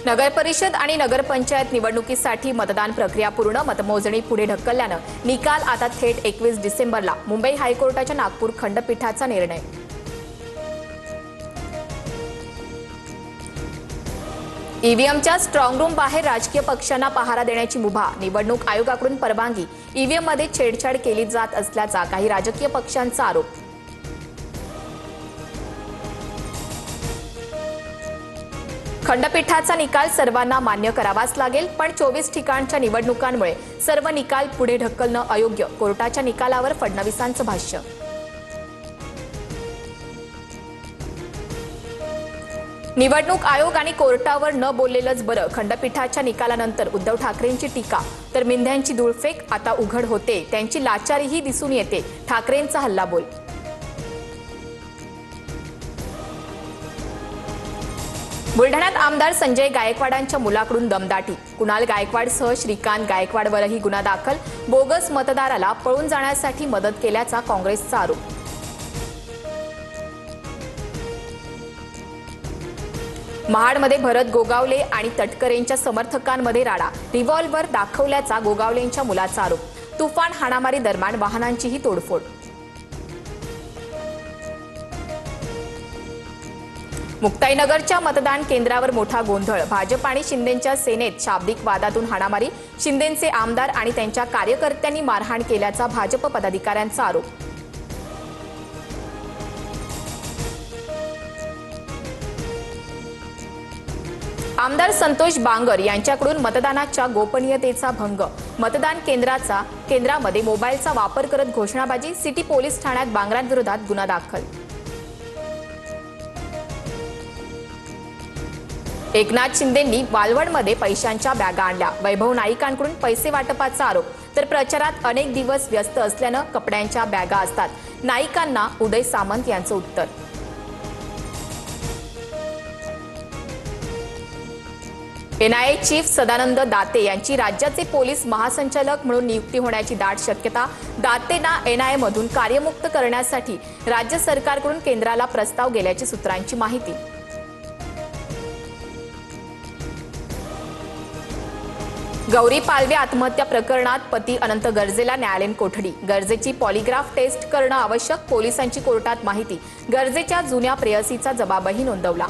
नगर परिषद आणि नगरपंचायत निवडणुकीसाठी मतदान प्रक्रिया पूर्ण, मतमोजणी पुढे ढकलल्यानं निकाल आता थेट 21 डिसेंबरला. मुंबई हायकोर्टाच्या नागपूर खंडपीठाचा निर्णय. ईव्हीएमच्या स्ट्रॉंग रूम बाहेर राजकीय पक्षांना पहारा देण्याची मुभा, निवडणूक आयोगाकडून परवानगी. ईव्हीएममध्ये छेडछाड केली जात असल्याचा काही राजकीय पक्षांचा आरोप. खंडपीठाचा निकाल सर्वांना मान्य करावाच लागेल, पण 24 ठिकाणच्या निवडणुकांमुळे सर्व निकाल पुढे ढकलणं अयोग्य. कोर्टाच्या निकालावर फडणवीसांचं भाष्य. निवडणूक आयोग आणि कोर्टावर न बोललेलंच बरं. खंडपीठाच्या निकालानंतर उद्धव ठाकरेंची टीका, तर मिंध्यांची धुळफेक आता उघड होते. त्यांची लाचारीही दिसून येते. ठाकरेंचा हल्लाबोल. बुलढाण्यात आमदार संजय गायकवाडांच्या मुलाकडून दमदाटी. कुणाल गायकवाडसह श्रीकांत गायकवाडवरही गुन्हा दाखल. बोगस मतदाराला पळून जाण्यासाठी मदत केल्याचा काँग्रेसचा आरोप. महाडमध्ये भरत गोगावले आणि तटकरेंच्या समर्थकांमध्ये राडा. रिव्हॉल्व्हर दाखवल्याचा गोगावलेंच्या मुलाचा आरोप. तुफान हाणामारी दरम्यान वाहनांचीही तोडफोड. मुक्ताईनगरच्या मतदान केंद्रावर मोठा गोंधळ. भाजप आणि शिंदेंच्या सेनेत शाब्दिक वादातून हाणामारी. शिंदेंचे आमदार आणि त्यांच्या कार्यकर्त्यांनी मारहाण केल्याचा भाजप पदाधिकाऱ्यांचा आरोप. आमदार संतोष बांगर यांच्याकडून मतदानाच्या गोपनीयतेचा भंग. मतदान केंद्रामध्ये मोबाईलचा वापर करत घोषणाबाजी. सिटी पोलीस ठाण्यात बांगरांविरोधात गुन्हा दाखल. एकनाथ शिंदेंनी वालवडमध्ये पैशांच्या बॅगा आणल्या. वैभव नाईकांकडून पैसे वाटपाचा आरोप. तर प्रचारात अनेक दिवस व्यस्त असल्यानं कपड्यांच्या बॅगा असतात. नाईकांना उदय सामंत यांचं उत्तर. एनआयए चीफ सदानंद दाते यांची राज्याचे पोलीस महासंचालक म्हणून नियुक्ती होण्याची दाट शक्यता. दातेंना एनआयएमधून कार्यमुक्त करण्यासाठी राज्य सरकारकडून केंद्राला प्रस्ताव गेल्याची सूत्रांची माहिती. गौरी पालवे आत्महत्या प्रकरणात पती अनंत गर्जेला न्यायालयीन कोठडी. गर्जेची पॉलिग्राफ टेस्ट करणं आवश्यक. पोलिसांची कोर्टात माहिती. गर्जेच्या जुन्या प्रेयसीचा जबाबही नोंदवला.